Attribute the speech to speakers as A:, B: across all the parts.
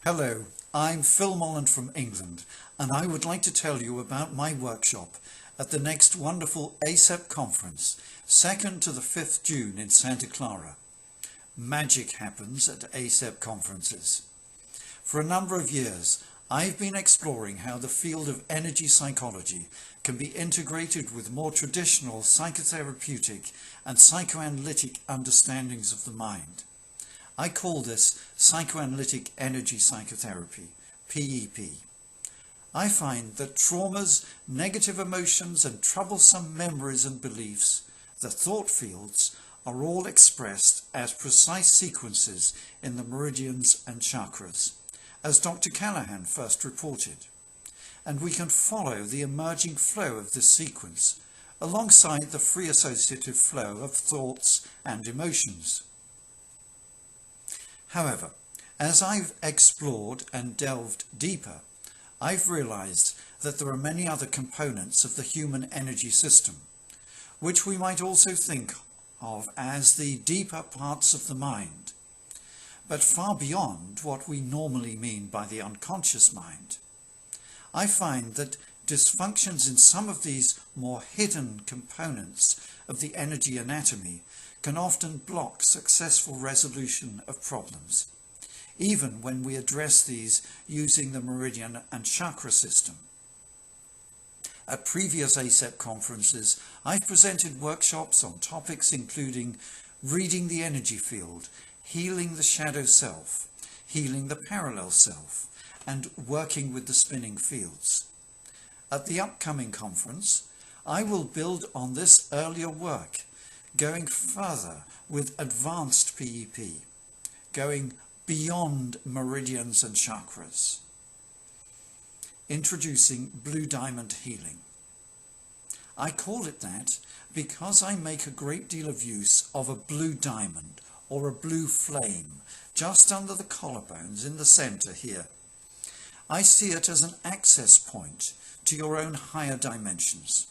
A: Hello, I'm Phil Molland from England, and I would like to tell you about my workshop at the next wonderful ASEP conference, 2nd to the 5th June in Santa Clara. Magic happens at ASEP conferences. For a number of years, I've been exploring how the field of energy psychology can be integrated with more traditional psychotherapeutic and psychoanalytic understandings of the mind. I call this psychoanalytic energy psychotherapy, PEP. I find that traumas, negative emotions and troublesome memories and beliefs, the thought fields, are all expressed as precise sequences in the Meridians and Chakras, as Dr. Callahan first reported. And we can follow the emerging flow of this sequence alongside the free associative flow of thoughts and emotions. However, as I've explored and delved deeper, I've realized that there are many other components of the human energy system, which we might also think of as the deeper parts of the mind, but far beyond what we normally mean by the unconscious mind. I find that dysfunctions in some of these more hidden components of the energy anatomy can often block successful resolution of problems, even when we address these using the Meridian and Chakra system. At previous ASEP conferences, I've presented workshops on topics including reading the energy field, healing the shadow self, healing the parallel self, and working with the spinning fields. At the upcoming conference, I will build on this earlier work, going further with advanced PEP, going beyond meridians and chakras. Introducing Blue Diamond Healing. I call it that because I make a great deal of use of a blue diamond or a blue flame just under the collarbones in the centre here. I see it as an access point to your own higher dimensions.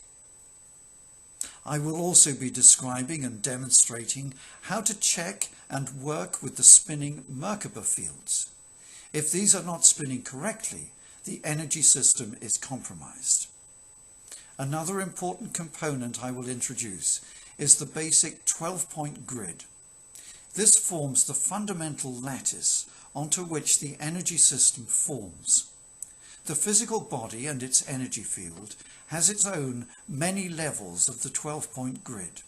A: I will also be describing and demonstrating how to check and work with the spinning Merkaba fields. If these are not spinning correctly, the energy system is compromised. Another important component I will introduce is the basic 12-point grid. This forms the fundamental lattice onto which the energy system forms. The physical body and its energy field has its own many levels of the 12-point grid,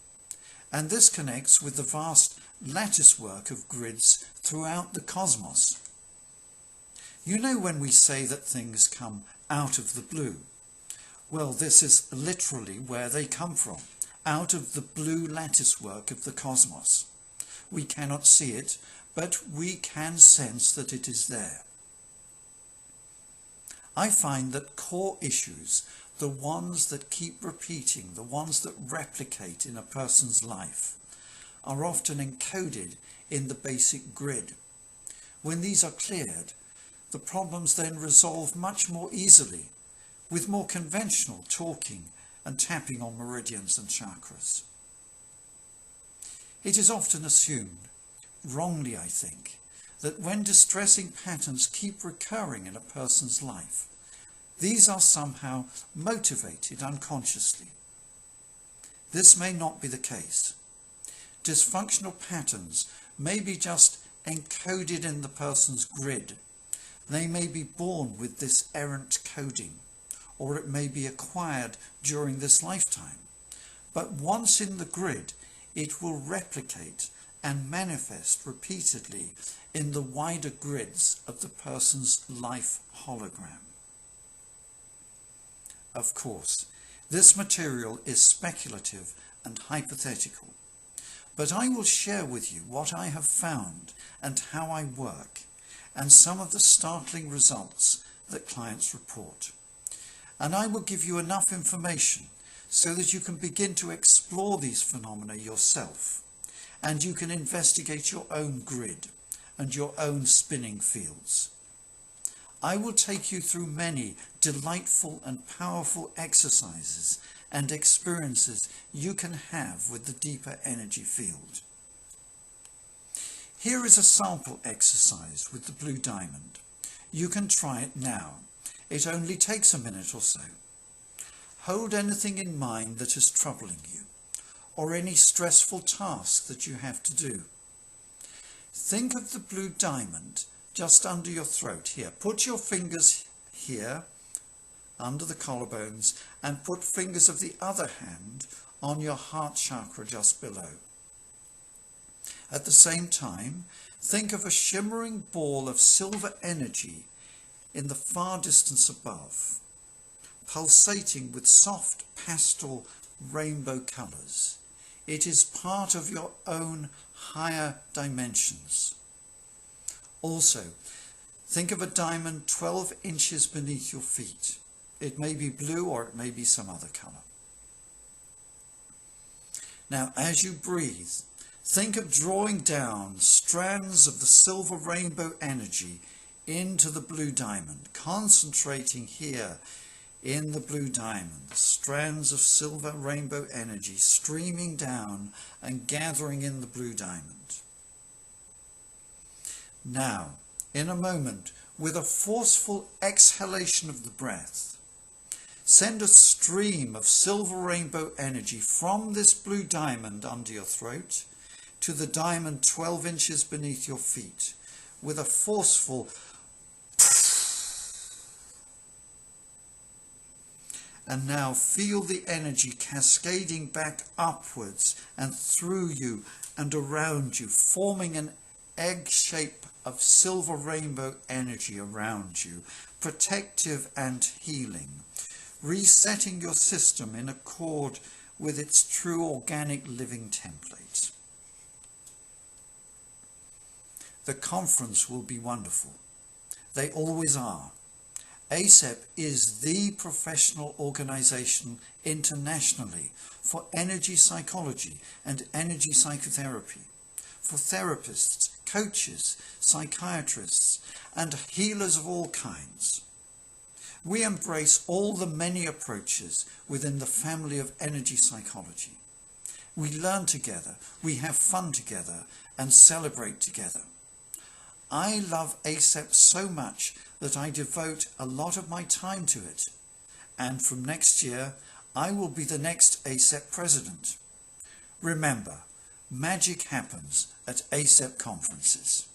A: and this connects with the vast lattice work of grids throughout the cosmos. You know when we say that things come out of the blue? Well, this is literally where they come from, out of the blue lattice work of the cosmos. We cannot see it, but we can sense that it is there. I find that core issues, the ones that keep repeating, the ones that replicate in a person's life, are often encoded in the basic grid. When these are cleared, the problems then resolve much more easily with more conventional talking and tapping on meridians and chakras. It is often assumed, wrongly I think, that when distressing patterns keep recurring in a person's life, these are somehow motivated unconsciously. This may not be the case. Dysfunctional patterns may be just encoded in the person's grid. They may be born with this errant coding, or it may be acquired during this lifetime. But once in the grid, it will replicate and manifest repeatedly in the wider grids of the person's life hologram. Of course, this material is speculative and hypothetical, but I will share with you what I have found and how I work, and some of the startling results that clients report. And I will give you enough information so that you can begin to explore these phenomena yourself, and you can investigate your own grid and your own spinning fields. I will take you through many delightful and powerful exercises and experiences you can have with the deeper energy field. Here is a sample exercise with the blue diamond. You can try it now. It only takes a minute or so. Hold anything in mind that is troubling you, or any stressful task that you have to do. Think of the blue diamond just under your throat here. Put your fingers here under the collarbones and put fingers of the other hand on your heart chakra just below. At the same time, think of a shimmering ball of silver energy in the far distance above, pulsating with soft pastel rainbow colours. It is part of your own higher dimensions. Also, think of a diamond 12 inches beneath your feet. It may be blue or it may be some other colour. Now, as you breathe, think of drawing down strands of the silver rainbow energy into the blue diamond, concentrating here in the blue diamond, strands of silver rainbow energy streaming down and gathering in the blue diamond. Now, in a moment, with a forceful exhalation of the breath, send a stream of silver rainbow energy from this blue diamond under your throat to the diamond 12 inches beneath your feet with a forceful and now feel the energy cascading back upwards and through you and around you, forming an egg shape of silver rainbow energy around you, protective and healing, resetting your system in accord with its true organic living template. The conference will be wonderful. They always are. ASEP is the professional organisation internationally for energy psychology and energy psychotherapy, for therapists, coaches, psychiatrists, and healers of all kinds. We embrace all the many approaches within the family of energy psychology. We learn together, we have fun together, and celebrate together. I love ASEP so much that I devote a lot of my time to it. And from next year, I will be the next ASEP president. Remember, magic happens at ASEP conferences.